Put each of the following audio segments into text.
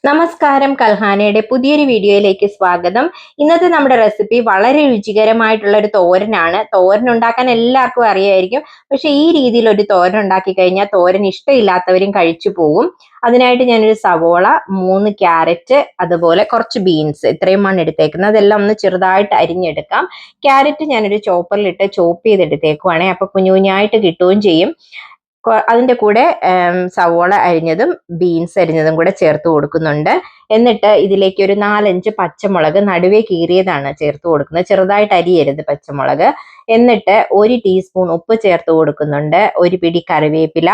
നമസ്കാരം, കൽഹാനയുടെ പുതിയൊരു വീഡിയോയിലേക്ക് സ്വാഗതം. ഇന്നത്തെ നമ്മുടെ റെസിപ്പി വളരെ രുചികരമായിട്ടുള്ള ഒരു തോരനാണ്. തോരൻ ഉണ്ടാക്കാൻ എല്ലാവർക്കും അറിയായിരിക്കും. പക്ഷെ ഈ രീതിയിൽ ഒരു തോരൻ ഉണ്ടാക്കി കഴിഞ്ഞാൽ തോരൻ ഇഷ്ടമില്ലാത്തവരും കഴിച്ചു പോകും. അതിനായിട്ട് ഞാനൊരു സവോള, 3 ക്യാരറ്റ്, അതുപോലെ കുറച്ച് ബീൻസ്, ഇത്രയുമാണ് എടുത്തേക്കുന്നത്. അതെല്ലാം ഒന്ന് ചെറുതായിട്ട് അരിഞ്ഞെടുക്കാം. ക്യാരറ്റ് ഞാനൊരു ചോപ്പറിലിട്ട് ചോപ്പ് ചെയ്തെടുത്തേക്കുവാണേ, അപ്പൊ കുഞ്ഞു കുഞ്ഞായിട്ട് കിട്ടുകയും ചെയ്യും. അതിന്റെ കൂടെ സവോള അരിഞ്ഞതും ബീൻസ് അരിഞ്ഞതും കൂടെ ചേർത്ത് കൊടുക്കുന്നുണ്ട്. എന്നിട്ട് ഇതിലേക്ക് ഒരു 4-5 പച്ചമുളക് നടുവേ കീറിയതാണ് ചേർത്ത് കൊടുക്കുന്നത്. ചെറുതായിട്ട് അരിയരുത് പച്ചമുളക്. എന്നിട്ട് 1 ടീസ്പൂൺ ഉപ്പ് ചേർത്ത് കൊടുക്കുന്നുണ്ട്. ഒരു പിടി കറിവേപ്പില,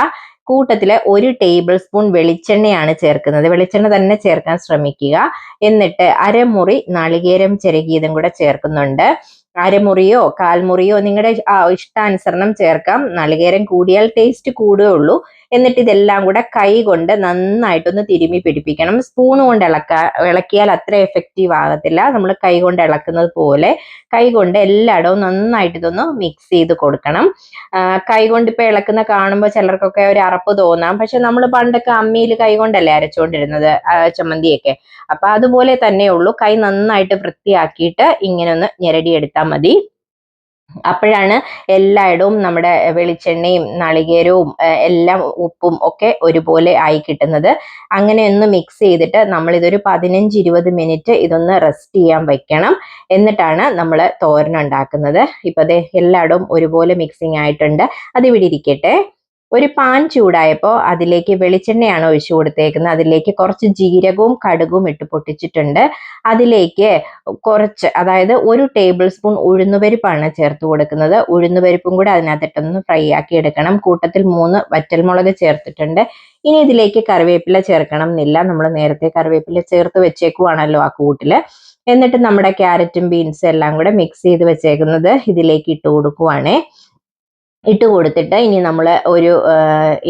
കൂട്ടത്തില് 1 ടേബിൾ സ്പൂൺ വെളിച്ചെണ്ണയാണ് ചേർക്കുന്നത്. വെളിച്ചെണ്ണ തന്നെ ചേർക്കാൻ ശ്രമിക്കുക. എന്നിട്ട് അരമുറി നാളികേരം ചിരകിയതും കൂടെ ചേർക്കുന്നുണ്ട്. അരമുറിയോ കാൽമുറിയോ നിങ്ങളുടെ ഇഷ്ടാനുസരണം ചേർക്കാം. നാളികേരം കൂടിയാൽ ടേസ്റ്റ് കൂടുകയുള്ളൂ. എന്നിട്ട് ഇതെല്ലാം കൂടെ കൈ കൊണ്ട് നന്നായിട്ടൊന്ന് തിരുമ്മി പിടിപ്പിക്കണം. സ്പൂൺ കൊണ്ട് ഇളക്കിയാൽ അത്ര എഫക്റ്റീവ് ആകത്തില്ല. നമ്മൾ കൈ കൊണ്ട് ഇളക്കുന്നത് പോലെ കൈ കൊണ്ട് എല്ലായിടവും നന്നായിട്ട് ഇതൊന്ന് മിക്സ് ചെയ്ത് കൊടുക്കണം. കൈ കൊണ്ട് ഇപ്പൊ ഇളക്കുന്ന കാണുമ്പോൾ ചിലർക്കൊക്കെ ഒരു അറപ്പ് തോന്നാം. പക്ഷെ നമ്മൾ പണ്ടൊക്കെ അമ്മിയിൽ കൈ കൊണ്ടല്ലേ അരച്ചുകൊണ്ടിരുന്നത് ചമ്മന്തിയൊക്കെ. അപ്പൊ അതുപോലെ തന്നെ ഉള്ളൂ. കൈ നന്നായിട്ട് വൃത്തിയാക്കിയിട്ട് ഇങ്ങനെ ഒന്ന് ഞെരടിയെടുത്താൽ മതി. അപ്പോഴാണ് എല്ലായിടവും നമ്മുടെ വെളിച്ചെണ്ണയും നാളികേരവും എല്ലാം ഉപ്പും ഒക്കെ ഒരുപോലെ ആയി കിട്ടുന്നത്. അങ്ങനെ ഒന്ന് മിക്സ് ചെയ്തിട്ട് നമ്മൾ ഇതൊരു 15-20 മിനിറ്റ് ഇതൊന്ന് റെസ്റ്റ് ചെയ്യാൻ വെക്കണം. എന്നിട്ടാണ് നമ്മൾ തോരൻ ഉണ്ടാക്കുന്നത്. ഇപ്പൊ ദേ എല്ലായിടവും ഒരുപോലെ മിക്സിങ് ആയിട്ടുണ്ട്. അത് ഇവിടെ ഇരിക്കട്ടെ. ഒരു പാൻ ചൂടായപ്പോൾ അതിലേക്ക് വെളിച്ചെണ്ണയാണ് ഒഴിച്ചു കൊടുത്തേക്കുന്നത്. അതിലേക്ക് കുറച്ച് ജീരകവും കടുകും ഇട്ട് പൊട്ടിച്ചിട്ടുണ്ട്. അതിലേക്ക് കുറച്ച്, അതായത് 1 ടേബിൾ സ്പൂൺ ഉഴുന്നുപരിപ്പാണ് ചേർത്ത് കൊടുക്കുന്നത്. ഉഴുന്നുപരിപ്പും കൂടെ അതിനകത്തിട്ടൊന്ന് ഫ്രൈ ആക്കി എടുക്കണം. കൂട്ടത്തിൽ 3 വറ്റൽമുളക് ചേർത്തിട്ടുണ്ട്. ഇനി ഇതിലേക്ക് കറിവേപ്പില ചേർക്കണം എന്നില്ല. നമ്മൾ നേരത്തെ കറിവേപ്പില ചേർത്ത് വെച്ചേക്കുവാണല്ലോ ആ കൂട്ടില്. എന്നിട്ട് നമ്മുടെ ക്യാരറ്റും ബീൻസും എല്ലാം കൂടെ മിക്സ് ചെയ്ത് വെച്ചേക്കുന്നത് ഇതിലേക്ക് ഇട്ട് കൊടുക്കുവാണേ. ഇട്ട് കൊടുത്തിട്ട് ഇനി നമ്മൾ ഒരു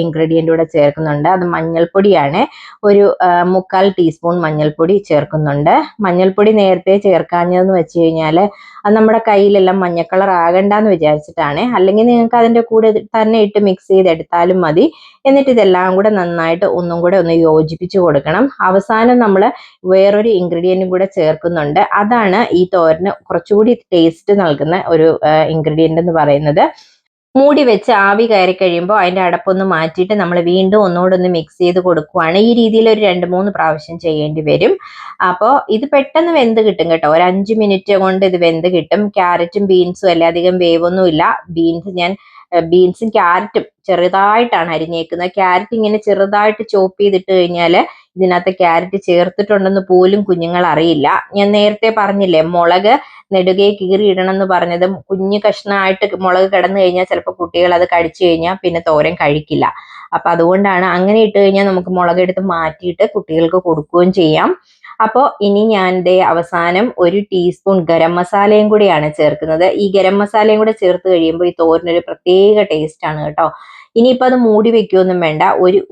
ഇൻഗ്രീഡിയൻ്റ് കൂടെ ചേർക്കുന്നുണ്ട്. അത് മഞ്ഞൾപ്പൊടിയാണ്. ഒരു 3/4 ടീസ്പൂൺ മഞ്ഞൾപ്പൊടി ചേർക്കുന്നുണ്ട്. മഞ്ഞൾപ്പൊടി നേരത്തെ ചേർക്കാഞ്ഞതെന്ന് വെച്ച് കഴിഞ്ഞാൽ അത് നമ്മുടെ കയ്യിലെല്ലാം മഞ്ഞ കളർ ആകണ്ടെന്ന് വിചാരിച്ചിട്ടാണ്. അല്ലെങ്കിൽ നിങ്ങൾക്ക് അതിൻ്റെ കൂടെ തന്നെ ഇട്ട് മിക്സ് ചെയ്തെടുത്താലും മതി. എന്നിട്ട് ഇതെല്ലാം കൂടെ നന്നായിട്ട് ഒന്നും കൂടെ ഒന്ന് യോജിപ്പിച്ച് കൊടുക്കണം. അവസാനം നമ്മൾ വേറൊരു ഇൻഗ്രീഡിയൻറ്റും കൂടെ ചേർക്കുന്നുണ്ട്. അതാണ് ഈ തോരന് കുറച്ചുകൂടി ടേസ്റ്റ് നൽകുന്ന ഒരു ഇൻഗ്രീഡിയൻ്റ് എന്ന് പറയുന്നത്. മൂടി വെച്ച് ആവി കയറി കഴിയുമ്പോൾ അതിന്റെ അടപ്പൊന്ന് മാറ്റിയിട്ട് നമ്മൾ വീണ്ടും ഒന്നുകൂടെ മിക്സ് ചെയ്ത് കൊടുക്കുവാണ്. ഈ രീതിയിൽ ഒരു 2-3 പ്രാവശ്യം ചെയ്യേണ്ടി വരും. അപ്പോൾ ഇത് പെട്ടെന്ന് വെന്ത് കിട്ടും കേട്ടോ. ഒരു 5 മിനിറ്റ് കൊണ്ട് ഇത് വെന്ത് കിട്ടും. ക്യാരറ്റും ബീൻസും അല്ലേ, അധികം വേവൊന്നുമില്ല. ബീൻസും ക്യാരറ്റും ചെറുതായിട്ടാണ് അരിഞ്ഞേക്കുന്നത്. ക്യാരറ്റ് ഇങ്ങനെ ചെറുതായിട്ട് ചോപ്പ് ചെയ്തിട്ട് കഴിഞ്ഞാൽ ഇതിനകത്ത് ക്യാരറ്റ് ചേർത്തിട്ടുണ്ടെന്ന് പോലും കുഞ്ഞുങ്ങൾ അറിയില്ല. ഞാൻ നേരത്തെ പറഞ്ഞില്ലേ, മുളക് നെടുകെ കീറി ഇടണം എന്ന് പറഞ്ഞതും, കുഞ്ഞു കഷ്ണമായിട്ട് മുളക് കിടന്നു കഴിഞ്ഞാൽ ചിലപ്പോൾ കുട്ടികൾ അത് കടിച്ചു കഴിഞ്ഞാൽ പിന്നെ തോരൻ കഴിക്കില്ല. അപ്പൊ അതുകൊണ്ടാണ് അങ്ങനെ ഇട്ട് കഴിഞ്ഞാൽ നമുക്ക് മുളക് എടുത്ത് മാറ്റിയിട്ട് കുട്ടികൾക്ക് കൊടുക്കുകയും ചെയ്യാം. അപ്പോൾ ഇനി ഞാൻ അവസാനം 1 ടീസ്പൂൺ ഗരം മസാലയും കൂടിയാണ് ചേർക്കുന്നത്. ഈ ഗരം മസാലയും കൂടെ ചേർത്ത് കഴിയുമ്പോൾ ഈ തോരനൊരു പ്രത്യേക ടേസ്റ്റ് ആണ് കേട്ടോ. ഇനിയിപ്പോൾ അത് മൂടി വെക്കുകയൊന്നും വേണ്ട.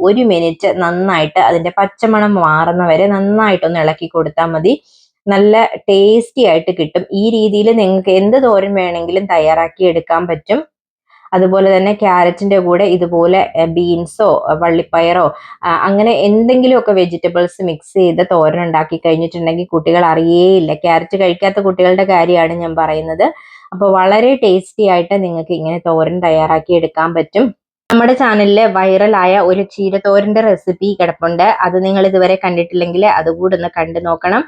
ഒരു മിനിറ്റ് നന്നായിട്ട് അതിന്റെ പച്ചമണം മാറുന്നവരെ നന്നായിട്ടൊന്ന് ഇളക്കി കൊടുത്താൽ മതി. നല്ല ടേസ്റ്റി ആയിട്ട് കിട്ടും. ഈ രീതിയിൽ നിങ്ങൾക്ക് എന്ത് തോരൻ വേണമെങ്കിലും തയ്യാറാക്കി എടുക്കാൻ പറ്റും. അതുപോലെ തന്നെ ക്യാരറ്റിന്റെ കൂടെ ഇതുപോലെ ബീൻസോ വള്ളിപ്പയറോ അങ്ങനെ എന്തെങ്കിലുമൊക്കെ വെജിറ്റബിൾസ് മിക്സ് ചെയ്ത് തോരൻ ഉണ്ടാക്കി കഴിഞ്ഞിട്ടുണ്ടെങ്കിൽ കുട്ടികൾ അറിയേയില്ല. ക്യാരറ്റ് കഴിക്കാത്ത കുട്ടികളുടെ കാര്യമാണ് ഞാൻ പറയുന്നത്. അപ്പോൾ വളരെ ടേസ്റ്റി ആയിട്ട് നിങ്ങൾക്ക് ഇങ്ങനെ തോരൻ തയ്യാറാക്കി എടുക്കാൻ പറ്റും. നമ്മുടെ ചാനലിലെ വൈറലായ ഒരു ചീരത്തോരന്റെ റെസിപ്പി കിടപ്പുണ്ട്. അത് നിങ്ങൾ ഇതുവരെ കണ്ടിട്ടില്ലെങ്കിൽ അതുകൂടെ ഒന്ന് കണ്ടു നോക്കണം.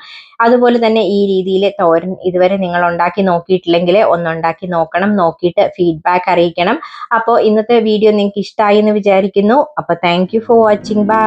അതുപോലെ തന്നെ ഈ രീതിയിൽ തോരൻ ഇതുവരെ നിങ്ങൾ ഉണ്ടാക്കി നോക്കിയിട്ടില്ലെങ്കിൽ ഒന്നുണ്ടാക്കി നോക്കണം. നോക്കിയിട്ട് ഫീഡ്ബാക്ക് അറിയിക്കണം. അപ്പോൾ ഇന്നത്തെ വീഡിയോ നിങ്ങൾക്ക് ഇഷ്ടമായി എന്ന് വിചാരിക്കുന്നു. അപ്പോൾ thank you for watching. By.